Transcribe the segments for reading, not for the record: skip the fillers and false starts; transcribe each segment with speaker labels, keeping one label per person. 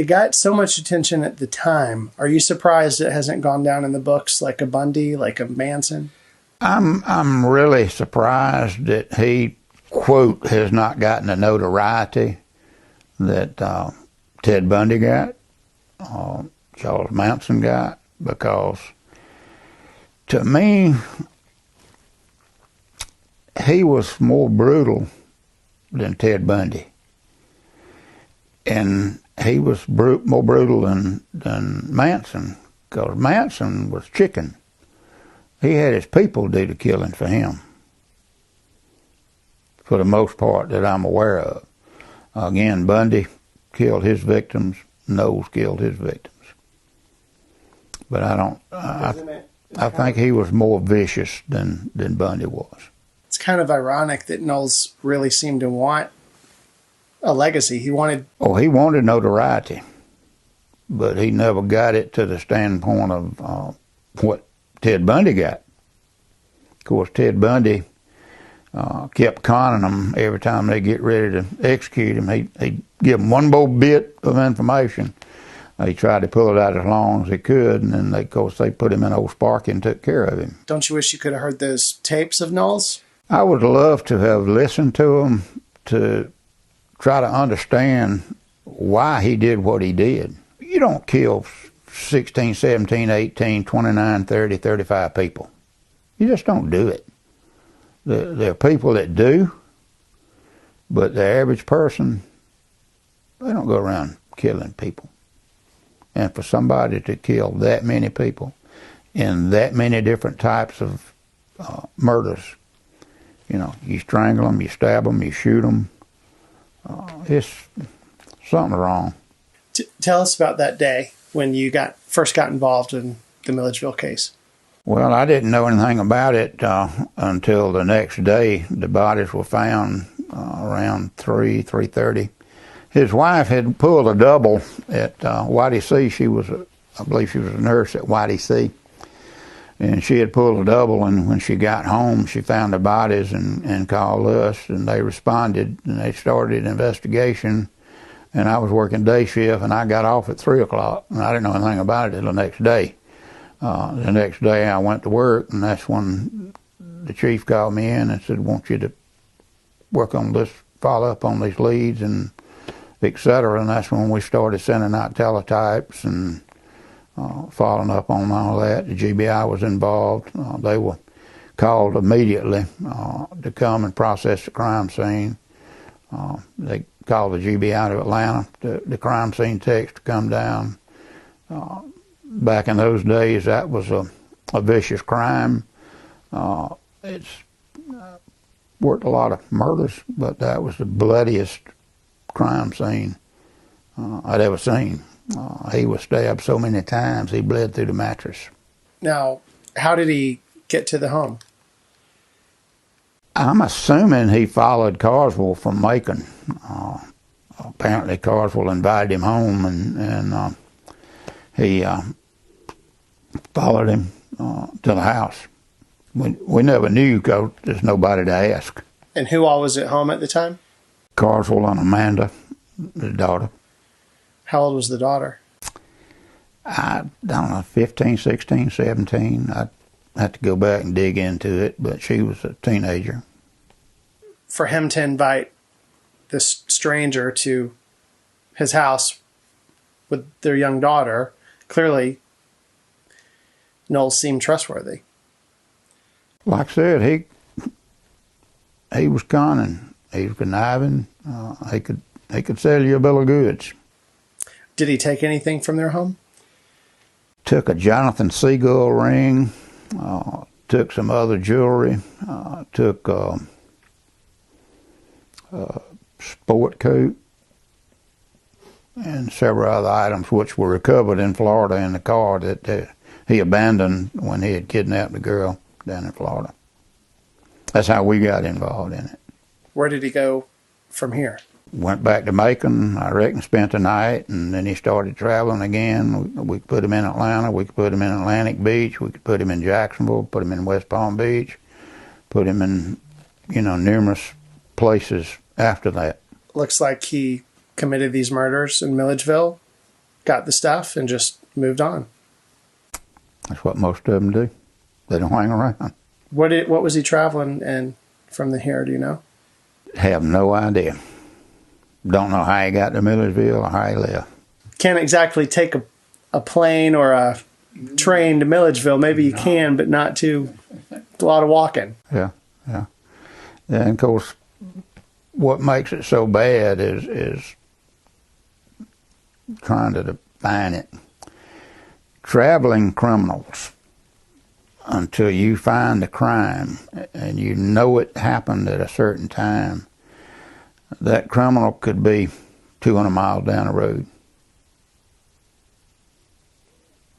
Speaker 1: It got so much attention at the time. Are you surprised it hasn't gone down in the books like a Bundy, like a Manson?
Speaker 2: I'm really surprised that he, quote, has not gotten the notoriety that Ted Bundy got, Charles Manson got, because to me, he was more brutal than Ted Bundy. And he was more brutal than Manson, because Manson was chicken. He had his people do the killing for him, for the most part that I'm aware of. Again, Bundy killed his victims, Knowles killed his victims. But I think he was more vicious than Bundy was.
Speaker 1: It's kind of ironic that Knowles really seemed to want a legacy. He wanted
Speaker 2: notoriety, but he never got it to the standpoint of what Ted Bundy got. Of course, Ted Bundy kept conning them every time they get ready to execute him. He'd give them one more bit of information. He tried to pull it out as long as he could, and then, of course, they put him in Old Sparky and took care of him.
Speaker 1: Don't you wish you could have heard those tapes of Knowles?
Speaker 2: I would love to have listened to him to try to understand why he did what he did. You don't kill 16, 17, 18, 29, 30, 35 people. You just don't do it. There are people that do, but the average person, they don't go around killing people. And for somebody to kill that many people in that many different types of murders, you know, you strangle them, you stab them, you shoot them, it's something wrong.
Speaker 1: Tell us about that day when you first got involved in the Milledgeville case.
Speaker 2: Well, I didn't know anything about it until the next day. The bodies were found around 3:30. His wife had pulled a double at YDC. I believe she was a nurse at YDC. And she had pulled a double, and when she got home, she found the bodies and called us, and they responded, and they started an investigation. And I was working day shift, and I got off at 3 o'clock, and I didn't know anything about it until the next day. The next day I went to work, and that's when the chief called me in and said, "I want you to work on this, follow up on these leads, and etc." And that's when we started sending out teletypes and following up on all that. The GBI was involved. They were called immediately to come and process the crime scene. They called the GBI to Atlanta, the crime scene techs to come down. Back in those days, that was a vicious crime. It's worked a lot of murders, but that was the bloodiest crime scene I'd ever seen. He was stabbed so many times, he bled through the mattress.
Speaker 1: Now, how did he get to the home?
Speaker 2: I'm assuming he followed Carswell from Macon. Apparently Carswell invited him home, and he followed him to the house. We never knew because there's nobody to ask.
Speaker 1: And who all was at home at the time?
Speaker 2: Carswell and Amanda, the daughter.
Speaker 1: How old was the daughter?
Speaker 2: I don't know, 15, 16, 17. I'd have to go back and dig into it, but she was a teenager.
Speaker 1: For him to invite this stranger to his house with their young daughter, clearly Knowles seemed trustworthy.
Speaker 2: Like I said, he was conning. He was conniving. He could sell you a bill of goods.
Speaker 1: Did he take anything from their home?
Speaker 2: Took a Jonathan Seagull ring, took some other jewelry, took a sport coat, and several other items which were recovered in Florida in the car that he abandoned when he had kidnapped the girl down in Florida. That's how we got involved in it.
Speaker 1: Where did he go from here?
Speaker 2: Went back to Macon, I reckon, spent the night, and then he started traveling again. We could put him in Atlanta, we could put him in Atlantic Beach, we could put him in Jacksonville, put him in West Palm Beach, put him in, numerous places after that.
Speaker 1: Looks like he committed these murders in Milledgeville got the stuff, and just moved on.
Speaker 2: That's what most of them do. They don't hang around.
Speaker 1: What was he traveling and from here, do you know?
Speaker 2: Have no idea. Don't know how he got to Milledgeville or how he left.
Speaker 1: Can't exactly take a plane or a train to Milledgeville. Maybe you can, but not too. It's a lot of walking.
Speaker 2: Yeah. And of course, what makes it so bad is trying to define it. Traveling criminals, until you find the crime and you know it happened at a certain time, that criminal could be 200 miles down the road.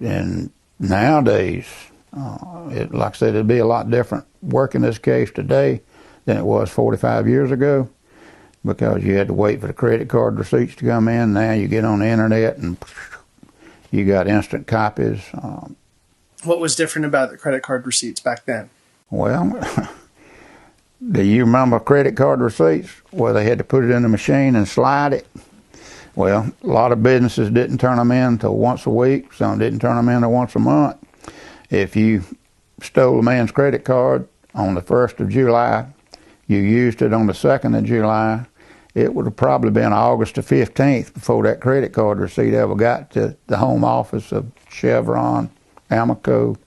Speaker 2: And nowadays, like I said, it'd be a lot different working this case today than it was 45 years ago, because you had to wait for the credit card receipts to come in. Now you get on the internet and you got instant copies.
Speaker 1: What was different about the credit card receipts back then?
Speaker 2: Well, do you remember credit card receipts where they had to put it in the machine and slide it? Well, a lot of businesses didn't turn them in until once a week. Some didn't turn them in until once a month. If you stole a man's credit card on the 1st of July, you used it on the 2nd of July, it would have probably been August the 15th before that credit card receipt ever got to the home office of Chevron, Amoco,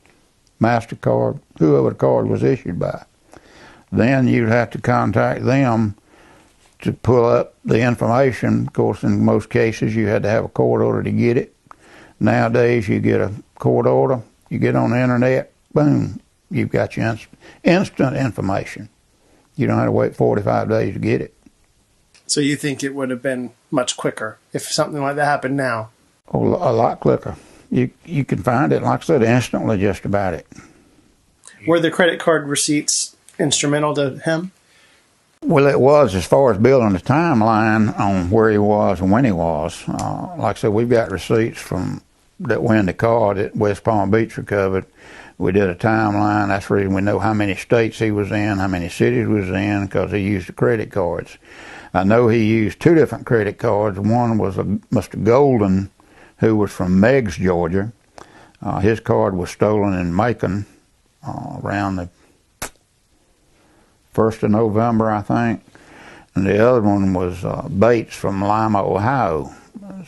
Speaker 2: MasterCard, whoever the card was issued by. Then you'd have to contact them to pull up the information. Of course, in most cases, you had to have a court order to get it. Nowadays, you get a court order, you get on the internet, boom, you've got your instant information. You don't have to wait 45 days to get it.
Speaker 1: So you think it would have been much quicker if something like that happened now?
Speaker 2: Oh, a lot quicker. You can find it, like I said, instantly just about it.
Speaker 1: Were the credit card receipts instrumental to him?
Speaker 2: Well, it was, as far as building a timeline on where he was and when he was. Like I said, we've got receipts from that when the card at West Palm Beach recovered. We did a timeline. That's the reason we know how many states he was in, how many cities he was in, because he used the credit cards. I know he used 2 different credit cards. One was Mr. Golden, who was from Meigs, Georgia. His card was stolen in Macon around the 1st of November, I think. And the other one was Bates from Lima, Ohio.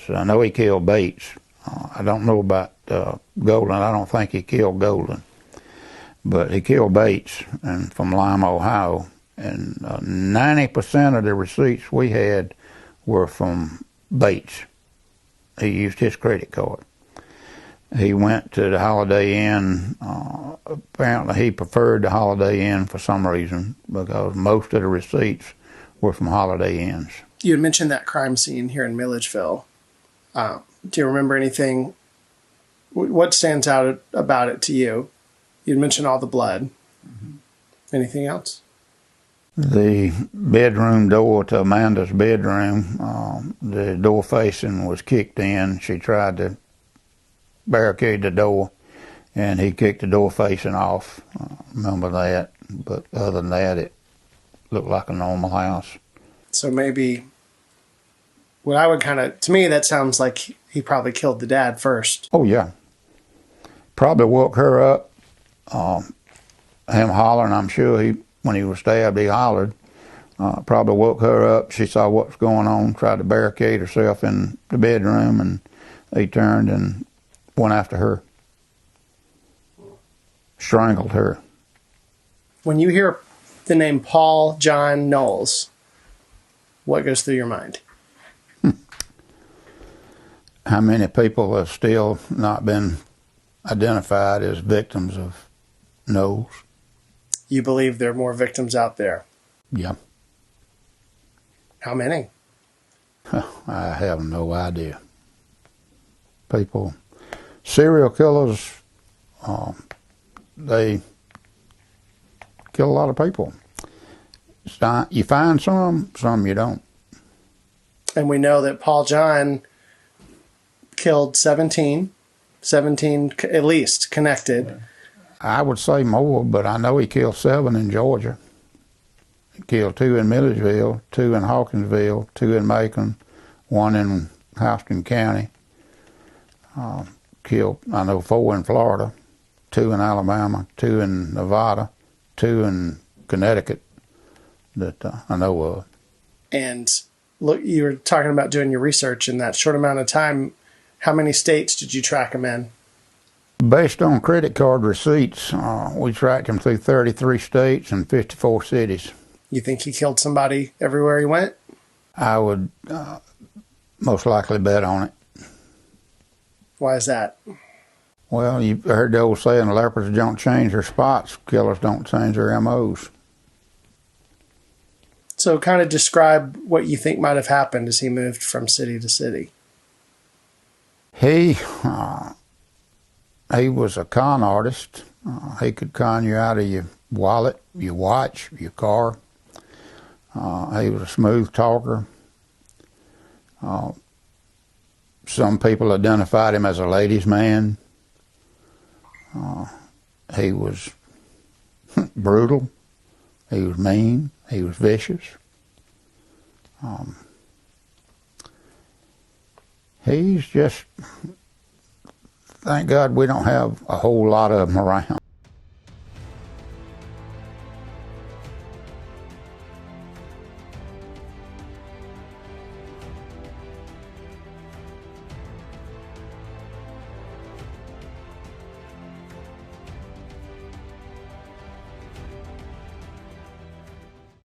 Speaker 2: So I know he killed Bates. I don't know about Golden. I don't think he killed Golden. But he killed Bates and from Lima, Ohio. And 90% of the receipts we had were from Bates. He used his credit card. He went to the Holiday Inn. Apparently he preferred the Holiday Inn for some reason, because most of the receipts were from Holiday Inns.
Speaker 1: You had mentioned that crime scene here in Milledgeville. Do you remember anything? What stands out about it to you? You'd mentioned all the blood. Mm-hmm. Anything else?
Speaker 2: The bedroom door to Amanda's bedroom, the door facing was kicked in. She tried to barricade the door, and he kicked the door facing off. Remember that. But other than that, it looked like a normal house. So
Speaker 1: maybe what I would to me, that sounds like he probably killed the dad first.
Speaker 2: Oh, yeah. Probably woke her up. Him hollering, I'm sure when he was stabbed, he hollered. Probably woke her up. She saw what was going on, tried to barricade herself in the bedroom, and he turned and went after her. Strangled her.
Speaker 1: When you hear the name Paul John Knowles, what goes through your mind?
Speaker 2: How many people have still not been identified as victims of Knowles?
Speaker 1: You believe there are more victims out there?
Speaker 2: Yeah.
Speaker 1: How many?
Speaker 2: I have no idea. People, serial killers, they kill a lot of people. You find some you don't.
Speaker 1: And we know that Paul John killed 17 at least connected.
Speaker 2: I would say more, but I know he killed 7 in Georgia. He killed 2 in Milledgeville, 2 in Hawkinsville, 2 in Macon, 1 in Houston County. Killed, I know, 4 in Florida, 2 in Alabama, 2 in Nevada, 2 in Connecticut that I know of.
Speaker 1: And look, you were talking about doing your research in that short amount of time. How many states did you track him in?
Speaker 2: Based on credit card receipts, we tracked him through 33 states and 54 cities.
Speaker 1: You think he killed somebody everywhere he went?
Speaker 2: I would most likely bet on it.
Speaker 1: Why is that?
Speaker 2: Well, you've heard the old saying, lepers don't change their spots, killers don't change their MOs.
Speaker 1: So kind of describe what you think might have happened as he moved from city to city.
Speaker 2: He was a con artist. He could con you out of your wallet, your watch, your car. He was a smooth talker. Some people identified him as a ladies' man. He was brutal. He was mean. He was vicious. He's just, thank God we don't have a whole lot of them around.